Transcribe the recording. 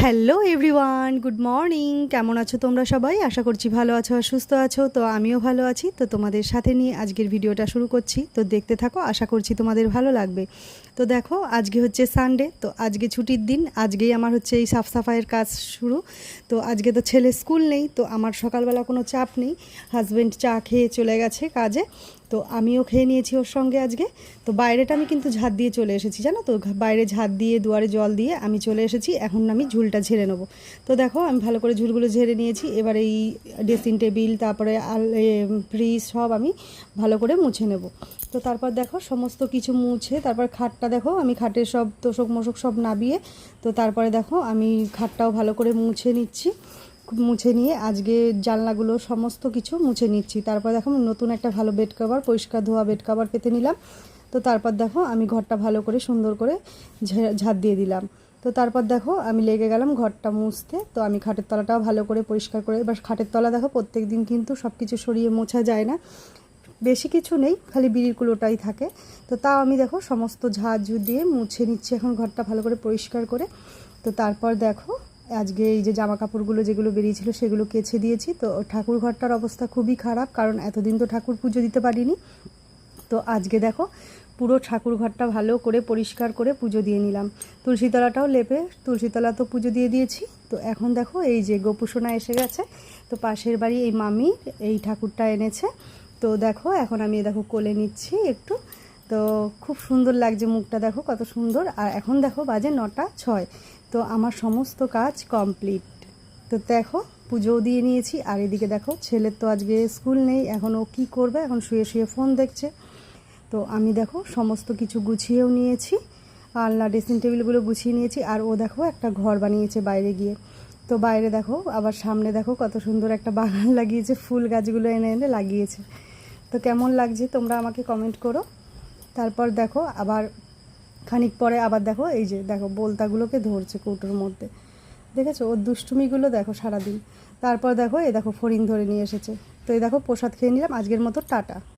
Hello everyone, good morning. কেমন আছো তোমরা সবাই? আশা করছি ভালো আছো আর সুস্থ আছো। তো আমিও ভালো আছি। তো তোমাদের সাথে নিয়ে আজকের ভিডিওটা শুরু করছি। তো দেখতে থাকো, আশা করছি তোমাদের ভালো লাগবে। তো দেখো, আজকে হচ্ছে সানডে। তো আজকে ছুটির দিন, আজকেই আমার হচ্ছে এই সাফ সাফাইয়ের কাজ শুরু। তো আজকে তো ছেলে স্কুল নেই, তো আমার সকালবেলা কোনো চাপ নেই। হাজব্যান্ড চা খেয়ে চলে গেছে কাজে, তো আমিও খেয়ে নিয়েছি ওর সঙ্গে আজকে। তো বাইরেটা আমি কিন্তু ঝাঁট দিয়ে চলে এসেছি, জানো তো, বাইরে ঝাঁট দিয়ে দুয়ারে জল দিয়ে আমি চলে এসেছি। এখন আমি ঝুলটা ঝেড়ে নেবো। তো দেখো, আমি ভালো করে ঝুলগুলো ঝেড়ে নিয়েছি। এবার এই ড্রেসিং টেবিল, তারপরে ফ্রিজ সব আমি ভালো করে মুছে নেব। তো তারপর দেখো সমস্ত কিছু মুছে, তারপর খাটটা দেখো, আমি খাটের সব তোষক মোষক সব নাবিয়ে, তো তারপরে দেখো আমি খাটটাও ভালো করে মুছে নিচ্ছি। মুছে নিয়ে আজকে জানলাগুলো সমস্ত কিছু মুছে নিচ্ছি। তারপর দেখো নতুন একটা ভালো বেড কভার, পরিষ্কার ধোয়া বেড কভার পেতে নিলাম। তো তারপর দেখো আমি ঘরটা ভালো করে সুন্দর করে ঝাঁট দিয়ে দিলাম। তো তারপর দেখো আমি লেগে গেলাম ঘরটা মুছতে। তো আমি খাটের তলাটাও ভালো করে পরিষ্কার করে, এবার খাটের তলা দেখো প্রত্যেক দিন কিন্তু সব কিছু সরিয়ে মোছা যায় না, বেশি কিছু নেই, খালি বিড়ির কুলোটাই থাকে। তো তাও আমি দেখো সমস্ত ঝাড় দিয়ে মুছে নিচ্ছি এখন ঘরটা ভালো করে পরিষ্কার করে। তো তারপর দেখো আজকে এই যে জামা কাপড়গুলো যেগুলো বেরিয়েছিল সেগুলো কেচে দিয়েছি। তো ঠাকুর ঘরটার অবস্থা খুবই খারাপ, কারণ এতদিন তো ঠাকুর পুজো দিতে পারিনি। তো আজকে দেখো পুরো ঠাকুর ঘরটা ভালো করে পরিষ্কার করে পুজো দিয়ে নিলাম। তুলসীতলাটাও লেপে তুলসীতলা তো পুজো দিয়ে দিয়েছি। তো এখন দেখো এই যে গোপুসোনা এসে গেছে। তো পাশের বাড়ি এই মামি এই ঠাকুরটা এনেছে। তো দেখো এখন আমি দেখো কোলে নিচ্ছি একটু। তো খুব সুন্দর লাগছে, মুখটা দেখো কত সুন্দর। আর এখন দেখো বাজে 9:06। তো আমার সমস্ত কাজ কমপ্লিট। তো দেখো পুজোও দিয়ে নিয়েছি। আর এদিকে দেখো ছেলের তো আজকে স্কুল নেই, এখন ও কী করবে, এখন শুয়ে শুয়ে ফোন দেখছে। তো আমি দেখো সমস্ত কিছু গুছিয়েও নিয়েছি, আলনা ড্রেসিং টেবিলগুলো গুছিয়ে নিয়েছি। আর ও দেখো একটা ঘর বানিয়েছে বাইরে গিয়ে। তো বাইরে দেখো আবার সামনে দেখো কত সুন্দর একটা বাগান লাগিয়েছে, ফুল গাছগুলো এনে এনে লাগিয়েছে। তো কেমন লাগছে তোমরা আমাকে কমেন্ট করো। তারপর দেখো আবার খানিক পরে আবার দেখো এই যে দেখো বোলতাগুলোকে ধরছে কৌটোর মধ্যে, দেখেছো ওর দুষ্টুমিগুলো দেখো সারাদিন। তারপর দেখো এই দেখো ফড়িং ধরে নিয়ে এসেছে। তো এই দেখো প্রসাদ খেয়ে নিলাম, আজকের মতো টাটা।